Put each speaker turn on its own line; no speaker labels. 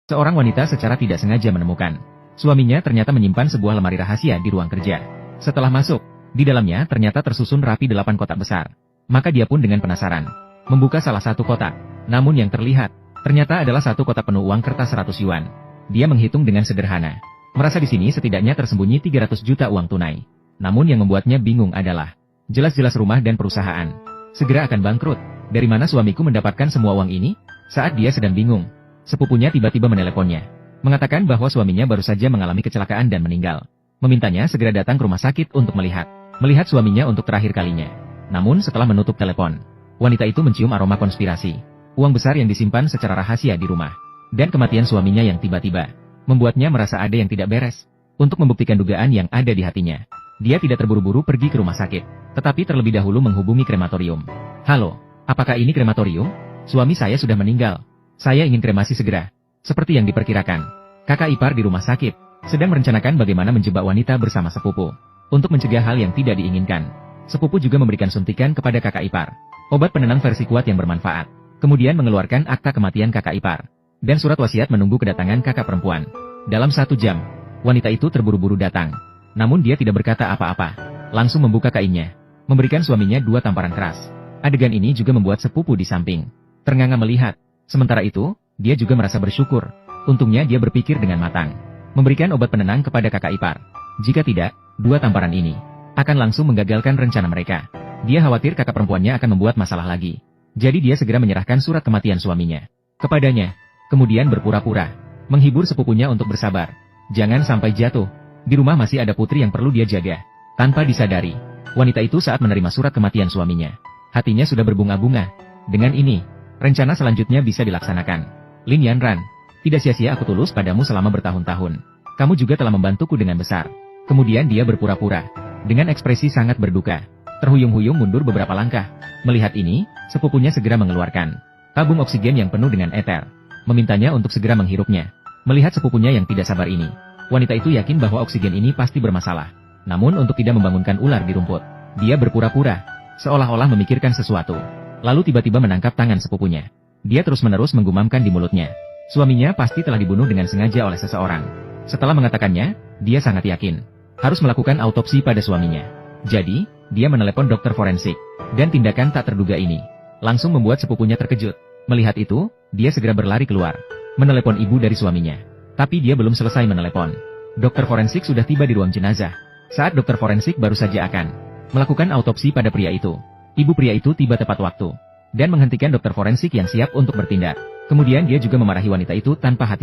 Seorang wanita secara tidak sengaja menemukan suaminya ternyata menyimpan sebuah lemari rahasia di ruang kerja. Setelah masuk, di dalamnya ternyata tersusun rapi 8 kotak besar. Maka dia pun dengan penasaran membuka salah satu kotak. Namun yang terlihat ternyata adalah satu kotak penuh uang kertas 100 yuan. Dia menghitung dengan sederhana, merasa di sini setidaknya tersembunyi 300 juta uang tunai. Namun yang membuatnya bingung adalah jelas-jelas rumah dan perusahaan segera akan bangkrut. Dari mana suamiku mendapatkan semua uang ini? Saat dia sedang bingung, sepupunya tiba-tiba meneleponnya, mengatakan bahwa suaminya baru saja mengalami kecelakaan dan meninggal. Memintanya segera datang ke rumah sakit untuk melihat suaminya untuk terakhir kalinya. Namun setelah menutup telepon, wanita itu mencium aroma konspirasi. Uang besar yang disimpan secara rahasia di rumah. Dan kematian suaminya yang tiba-tiba membuatnya merasa ada yang tidak beres. Untuk membuktikan dugaan yang ada di hatinya, dia tidak terburu-buru pergi ke rumah sakit, tetapi terlebih dahulu menghubungi krematorium. Halo, apakah ini krematorium? Suami saya sudah meninggal. Saya ingin kremasi segera. Seperti yang diperkirakan, kakak ipar di rumah sakit sedang merencanakan bagaimana menjebak wanita bersama sepupu. Untuk mencegah hal yang tidak diinginkan, sepupu juga memberikan suntikan kepada kakak ipar obat penenang versi kuat yang bermanfaat. Kemudian mengeluarkan akta kematian kakak ipar dan surat wasiat menunggu kedatangan kakak perempuan. Dalam 1 jam, wanita itu terburu-buru datang. Namun dia tidak berkata apa-apa, langsung membuka kainnya, memberikan suaminya 2 tamparan keras. Adegan ini juga membuat sepupu di samping ternganga melihat. Sementara itu, dia juga merasa bersyukur. Untungnya dia berpikir dengan matang, memberikan obat penenang kepada kakak ipar. Jika tidak, 2 tamparan ini akan langsung menggagalkan rencana mereka. Dia khawatir kakak perempuannya akan membuat masalah lagi. Jadi dia segera menyerahkan surat kematian suaminya kepadanya. Kemudian berpura-pura menghibur sepupunya untuk bersabar. Jangan sampai jatuh. Di rumah masih ada putri yang perlu dia jaga. Tanpa disadari, wanita itu saat menerima surat kematian suaminya, hatinya sudah berbunga-bunga. Dengan ini, rencana selanjutnya bisa dilaksanakan. Lin Yanran, tidak sia-sia aku tulus padamu selama bertahun-tahun. Kamu juga telah membantuku dengan besar. Kemudian dia berpura-pura dengan ekspresi sangat berduka, terhuyung-huyung mundur beberapa langkah. Melihat ini, sepupunya segera mengeluarkan tabung oksigen yang penuh dengan eter, memintanya untuk segera menghirupnya. Melihat sepupunya yang tidak sabar ini, wanita itu yakin bahwa oksigen ini pasti bermasalah. Namun untuk tidak membangunkan ular di rumput, dia berpura-pura seolah-olah memikirkan sesuatu. Lalu tiba-tiba menangkap tangan sepupunya. Dia terus-menerus menggumamkan di mulutnya, suaminya pasti telah dibunuh dengan sengaja oleh seseorang. Setelah mengatakannya, dia sangat yakin harus melakukan autopsi pada suaminya. Jadi, dia menelepon dokter forensik. Dan tindakan tak terduga ini langsung membuat sepupunya terkejut. Melihat itu, dia segera berlari keluar, menelepon ibu dari suaminya. Tapi dia belum selesai menelepon, dokter forensik sudah tiba di ruang jenazah. Saat dokter forensik baru saja akan melakukan autopsi pada pria itu, ibu pria itu tiba tepat waktu dan menghentikan dokter forensik yang siap untuk bertindak. Kemudian dia juga memarahi wanita itu tanpa hati nurani.